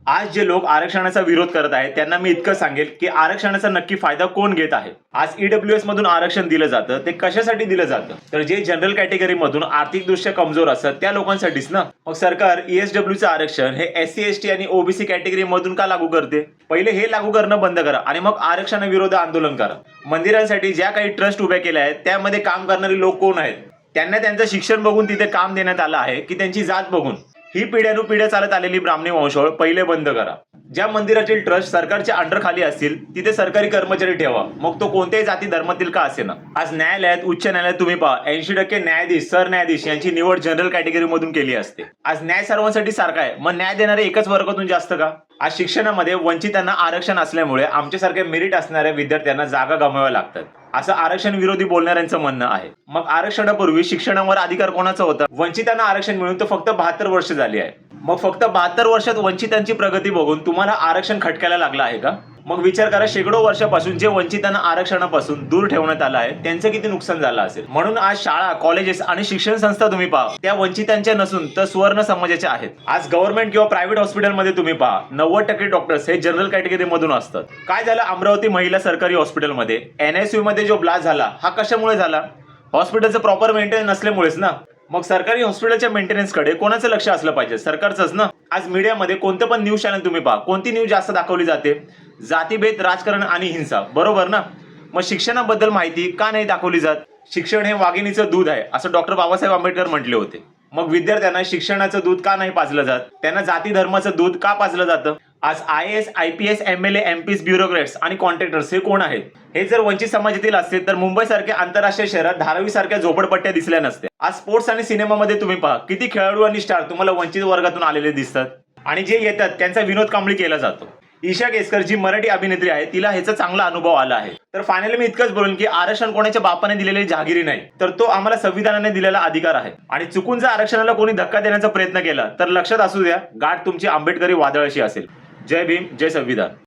आज जे लोक आरक्षणाचा विरोध करत आहेत त्यांना मी इतकं सांगेल की आरक्षणाचा नक्की फायदा कोण घेत आहे। आज ईडब्ल्यूएस मधून आरक्षण दिलं जातं ते कशासाठी दिलं जातं, तर जे जनरल कॅटेगरी मधून आर्थिकदृष्ट्या कमजोर असतात त्या लोकांसाठीच ना। मग सरकार ईएसडब्ल्यूचं आरक्षण हे एससी एसटी आणि ओबीसी कॅटेगरी मधून का लागू करते? पहिले हे लागू करणं बंद करा आणि मग आरक्षणाविरोधी आंदोलन करा। मंदिरांसाठी ज्या काही ट्रस्ट उभ्या केल्या आहेत त्यामध्ये काम करणारे लोक कोण आहेत? त्यांना त्यांचं शिक्षण बघून तिथे काम देण्यात आलं आहे की त्यांची जात बघून? ही पिढ्यानुपिढ्या चालत आलेली ब्राह्मणी वंशावळ पहिले बंद करा। ज्या मंदिरातील ट्रस्ट सरकारच्या अंडर खाली असतील तिथे सरकारी कर्मचारी ठेवा, मग तो कोणत्याही जाती धर्मातील का असेना। आज न्यायालयात, उच्च न्यायालयात तुम्ही पहा 80% न्यायाधीश, सरन्यायाधीश यांची निवड जनरल कॅटेगरी मधून केली असते। आज न्याय सर्वांसाठी सारखा आहे, मग न्याय देणारे एकाच वर्गातून जास्त का? आज शिक्षणामध्ये वंचितांना आरक्षण असल्यामुळे आमच्यासारख्या मेरिट असणाऱ्या विद्यार्थ्यांना जागा गमवाव्या लागतात, असं आरक्षण विरोधी बोलणाऱ्यांचं म्हणणं आहे। मग आरक्षणापूर्वी शिक्षणावर अधिकार कोणाचा होता? वंचितांना आरक्षण मिळून तर फक्त 72 वर्ष झाली आहे। मग फक्त 72 वर्षात वंचितांची प्रगती बघून तुम्हाला आरक्षण खटकायला लागलं आहे का? मग विचार करा, शेकडो वर्षापासून जे वंचितांना आरक्षणापासून दूर ठेवण्यात आलं आहे त्यांचं किती नुकसान झालं असेल। म्हणून आज शाळा, कॉलेजेस आणि शिक्षण संस्था तुम्ही पहा त्या वंचितांच्या नसून तर सुवर्ण समाजाच्या आहेत। आज गव्हर्नमेंट किंवा प्रायव्हेट हॉस्पिटलमध्ये तुम्ही पहा 90% डॉक्टर्स हे जनरल कॅटेगरी मधून असतात। काय झालं अमरावती महिला सरकारी हॉस्पिटलमध्ये NICU मध्ये जो ब्लास्ट झाला हा कशामुळे झाला? हॉस्पिटलचं प्रॉपर मेंटेनन्स नसल्यामुळेच ना। मग सरकारी हॉस्पिटलच्या मेंटेनन्स कडे कोणाचं लक्ष असलं पाहिजे? सरकारचंच ना। आज मीडियामध्ये कोणतं पण न्यूज चॅनल तुम्ही पहा, कोणती न्यूज जास्त दाखवली जाते? जातीभेद, राजकारण आणि हिंसा, बरोबर ना। मग शिक्षणाबद्दल माहिती का नाही दाखवली जात? शिक्षण हे वाघिणीचं दूध आहे असं डॉक्टर बाबासाहेब आंबेडकर म्हटले होते। मग विद्यार्थ्यांना शिक्षणाचं दूध का नाही पाजलं जात? त्यांना जाती धर्माचं दूध का पाजलं जातं? आज IAS, IPS, MLA, MPs, bureaucrats आणि कॉन्ट्रॅक्टर्स हे कोण आहेत? हे जर वंचित समाजातील असते तर मुंबई सारख्या आंतरराष्ट्रीय शहरात धारावी सारख्या झोपडपट्ट्या दिसल्या नसत्या। आज स्पोर्ट्स आणि सिनेमामध्ये तुम्ही पहा किती खेळाडू आणि स्टार तुम्हाला वंचित वर्गातून आलेले दिसतात, आणि जे येतात त्यांचा विनोद कांबळी केला जातो। ईशा केसकर जी मराठी अभिनेत्री आहे तिला ह्याचा चांगला अनुभव आला आहे। तर फायनली मी इतकंच बोलून की आरक्षण कोणाच्या बापाने दिलेली जहागिरी नाही, तर तो आम्हाला संविधानाने दिलेला अधिकार आहे। आणि चुकून जर आरक्षणाला कोणी धक्का देण्याचा प्रयत्न केला तर लक्षात असू द्या, गाठ तुमची आंबेडकरी वादळाशी असेल। जय भीम, जय संविधान।